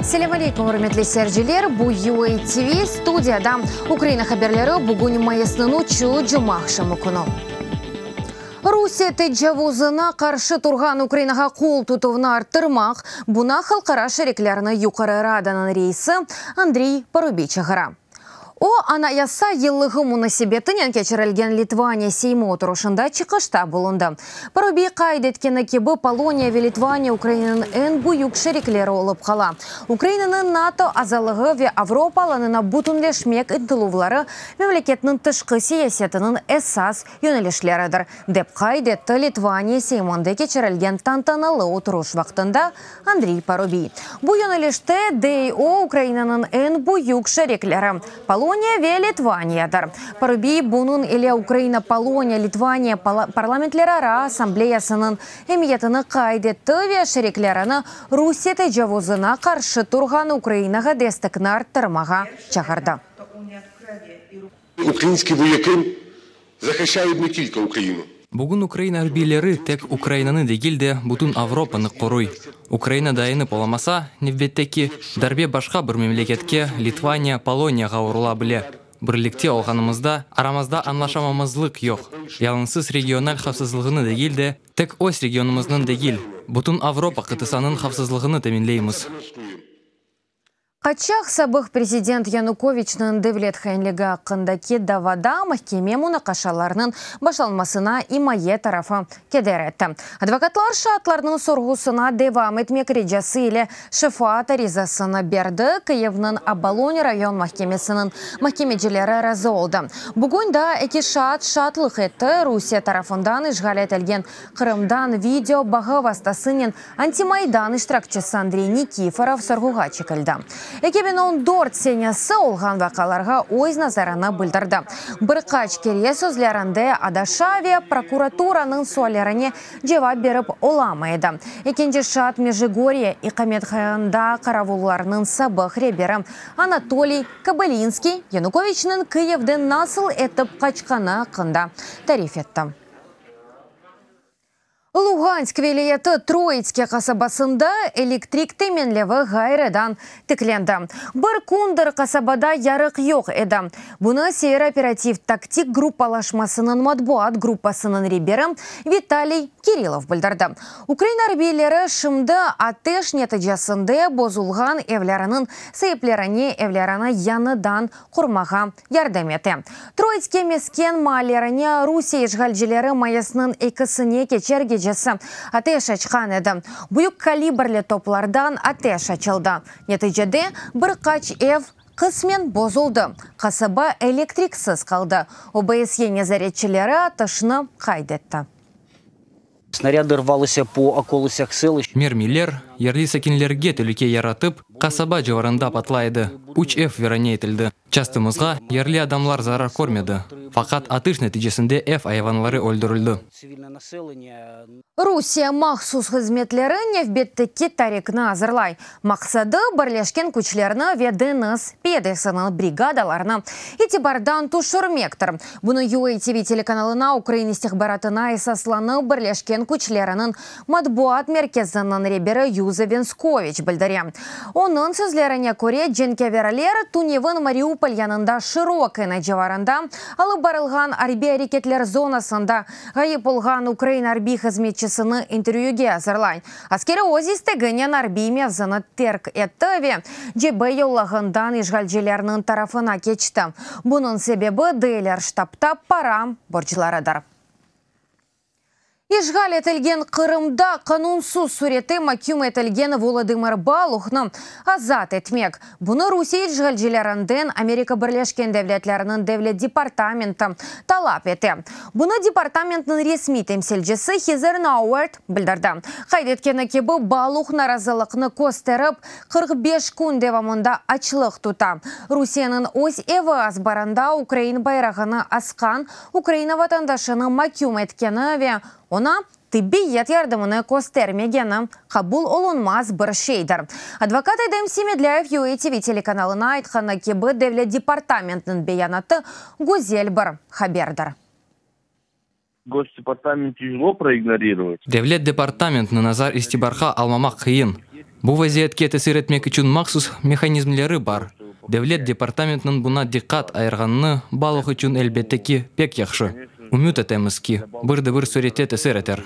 Ассаляму алейкум, урметлі сәржелер. Бу UA TV студияда Украина хаберлері бүгін майысының учу жұмақшы мүкіну. Русия тәджавузына қаршы тұрған Украинаға қол тұтуына арттырмақ, бұна халқара шереклеріні юқары раданың рейсі Андрей Парубий чағыра. О анаяса еллығы мұнасибетінен кечірілген Литвания сеймі отырушында чықышта болынды. Парубий қайдеткені кебі Полония ве Литвания Украинаның ән бұйық шереклері олып қала. Украинаның НАТО азалығы ве Авропаланына бұтынлешмек ұнтылувлары мемлекетінің тышқы сиясетінің әсас йөнелішлерідір. Деп қайдетті Литвания сеймінде кечірілген тантаналы отыруш вақтында Андрей Парубий. Бұл йөнелішті ДО Украинаның ән бұйық шереклері. Полония ве Литваниядыр. Парубий бұнын еле Украина, Полония, Литвания парламентлері ассамблеясының әмиетіні қайдетті ве шереклеріні Русия тәджавузына қаршы тұрған Украинаға дестікні арттырмаға чағырды. Українські вояки захищають не тільки Україну. Бүгін Украина арбийлері тек Украинаны дегілде бұтын Авропаны қоруй. Украина дайыны поламаса, невбеттеки дарбе башқа бір мемлекетке Литвания, Полонияға ұрула біле. Бірлікте олғанымызда, арамызда анлашамамызлық йоқ. Ялынсыз регионал қавсызлығыны дегілде, тек ось регионымыздың дегіл. Бұтын Авропа қытысанын қавсызлығыны тәмінлейміз. Қачақ сабық президент Януковичның девлет хәнлігі қындаки давада махкеме мұнақашаларының башалмасына имае тарафы кедеретті. Адвокатлар шатларының сорғусына девам етмек реджасы или шифат аризасыны берді Киевның Абалони район махкемесінің махкемеджелері разы олды. Бүгін да әке шатлық етті Русия тарафындан ішғал етілген Қырымдан видео бағы вастасынен антимайдан іштіракчысы Андрей Никифоров сорғуға чекілді. Екебен он дорт сенясы олған вақаларға ойз назарына білдірді. Бір қач кере сөзлерінде Адашавия прокуратураның суалеріне жевап беріп оламайды. Екенде шат Межигорье и Каметхаянда қаравуларының сабық ребері Анатолий Кабылинский Януковичның Киевден насыл етіп қачқаны қында тариф етті. Луганск велиеті Троицке қасабасында электрик теменлеві ғайрыдан тікленді. Бір күндір қасабада ярық йоқ еді. Бұны сейір оператив тактик группалашмасының матбуат группасының ребері Виталий Кириллов білдірді. Украина арбейлері шымды атеш нетіджасында бозулған евлерінің сейіплеріне евлеріні яныдан құрмаға ярдам еті. Троицке мескен малеріне Русия ешғалжелері майасының екісіне кечерге атеш açқан еді. Бұйық калибрлі топлардан атеш açылды. Нетижеде бір қач ев қысмен бозылды. Қасаба электриксіз қалды. ОБСЕ незаретчілері атышыны қайдетті. Снаряды рвалися по околицях селищ. Мермилер, ерлі сәкенлерге түліке яратып, қасаба жаварында патлайды. Уч F веронейтілді. Частымызға ерлі адамлар зарар көрмеді. Фақат атыш нәтижесінде F айванлары өлдірілді. Русия махсус хызметлері невбеттікі тарикны азырлай. Мақсады бірлешкен күчлеріні ведініз педесінің бригадаларына етібардан тұшырмектір. Бұны UA TV телеканалына Украинистік баратына есасланы бірлешкен күчлерінің матбуат меркезінің ребері Юза Венскович білдірі. Оның сөзлеріне көре Дженкевералер Туневын Мариуполь янында широкай najavарында алып барылған арби әрекетлер зонасында ғайып болған Украина арби қызметчісіні интервьюге азырлай. Аскері озистігінен арби мевзіні терк еттіве жебе еулағындан ешғалжелерінің тарафына кечті. Бұның себебі дейлер штабта пара борчыларыдыр. Ишғал етілген Қырымда қанунсыз суреті макюм етілген Володимир Балухны азат етмек. Бұны Русия ишғалжелерінден Америка Бірлешкен Девлетлерінің Девлет департаменті талап еті. Бұны департаменттің ресми темселжесі Хизер Науэрт білдірді. Қайдеткені кебі Балух наразылықны көстеріп 45 күн девамында ачылық тұта. Русияның ось еві азбарында Украин байрағыны асқан Украина ватандашыны макюм еткені ве она тиббиет ярдымыны көстермегені қабул олынмаз бір шейдір. Адвокат Эдем Семедляев UA TV телеканалына айтқаны кебі Девлет департаментінің беянаты Гузель бір хабердір. Госдепартамент тяжело проигнорировать. Девлет департаментны назар истибарха алмамақ қиын. Бу вазиятке тәсир этмек үчүн махсус механизмлары бар. Devlet департаментінің бұна диққат айырғанны балық үшін әлбетте ки пек яқшы. Үміт етеміз ки, бірді-бір сөретет әсер етер.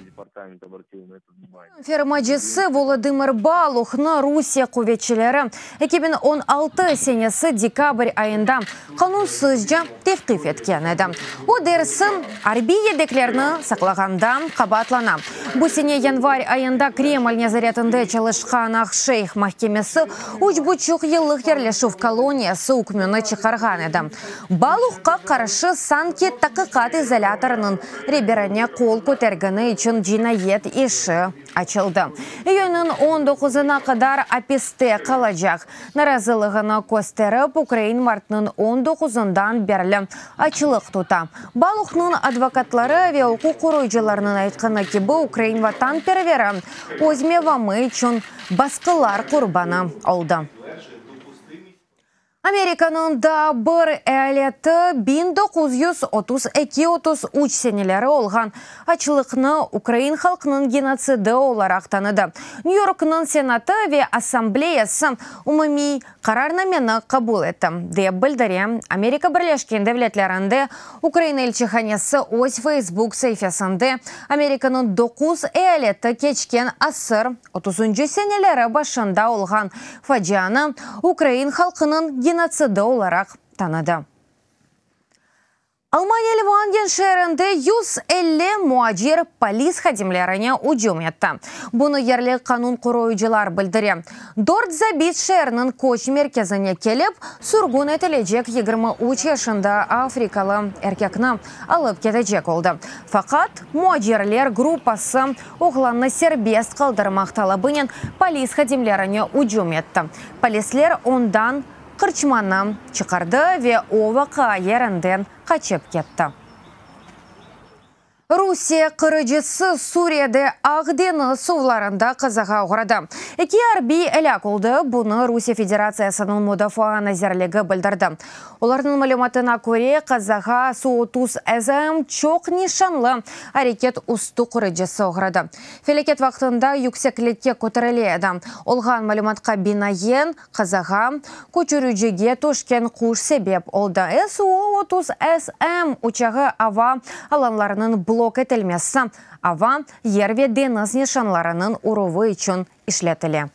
Фермачысы Володимир Балухны Русия кувветчилері 2016 сенесі декабрь айында қанунсызжа тевқиф еткен еді. О дерсін арби едеклерні сақлағандан қабатлана. Бұл сене январь айында Кремль незаретінде чалышқан Ақшейх махкемесі 3,5 еллық ерлешув колониясы үкімені чықарған еді. Балухқа қаршы санки тақиқат изоляторының реберіне қол көтергіні үшін жинайет іші açıldı. Июньнің 19-ына kadar апесте қалacak. Наразылығына көстеріп, Украин мартының 19-дан берлі açылық тута. Балухның адвокатлары ве оқу құройжыларының айтқаны кебі Украин ватан первері өзме вамы үшін басқылар құрбаны алды. Американың да бір әлеті 1932-33 сенелері олған açылықны Украин халқының геноциды оларақ таныды. Нью-Йоркның Сенаты ве Ассамблеясы умыми қарарнамені қабыл етті. Деп білдіре Америка Бірлешкен Девлетлерінде Украина елчіханесі өз Facebook сейфесінде Американың 9 әлеті кечкен асыр 30 сенелері башында олған фаджаны Украин халқының геноциды оларақ таныды. Алмания Ливанген шерінде 150 муаджир полис хадимлеріне үжім етті. Бұны ерлік қанун құройжылар білдіре. Дорт забит шерінің көш мерkezіне келіп, сұрғын етілежек 23 yaşında Африкалы әркекні алып кетежек олды. Фақат муаджирлер группасы оғланны сербест қалдырмақ талабынен полис хадимлеріне үжім етті. Полислер ондан қырчманы чықарды ве овақа ерінден қачып кетті. Русия қырыжысы Сурияде Ағдені сувларында қазаға ұғырады. Эки арби әлек олды, бұны Русия Федерациясының мұдафа назерлігі білдірді. Олардың мәліматына көре қазаға Су-30 әзім чоқ нишанлы әрекет ұсты қырыжысы ұғырады. Фелекет вақтында юксеклікке көтіріледі. Олған мәліматқа бинайен қазаға көчірүжіге тошкен құш себеп олды. Су-30 әзім ұчағы ава аланларының блок етілмесі, ава ерве деңіз нишанларының ұруы үшін ішлетілі.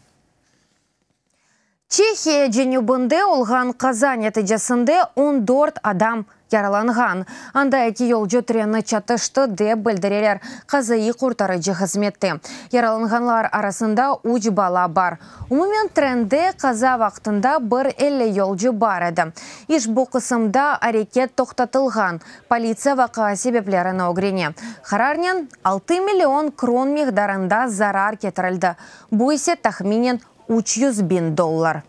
Чехия женюбынды олған қаза нәтижесінде 14 адам яраланған. Анда әкі елжі түрені чатышты деп білдірелер қазайы құртарыжы қызметті. Яраланғанлар арасында үш бала бар. Умумен тренде қаза вақтында бір 50 елжі бар еді. Иш бұл қысымда әрекет тоқтатылған. Полиция вақа себеплерін өгрене. Харарнен 6 миллион крон миғдарында зарар кетірілді. Бұл есе тахминен $300,000.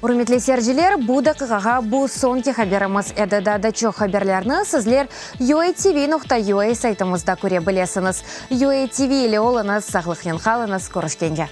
Урметлі серджілер, бұды қығаға бұл сонки хаберіміз әдіда чо хаберлерні сізлер UATV.ua сайтымызда көре білесіңіз. UATV елі олыңыз, сақлықен қалыңыз, көрішкенде.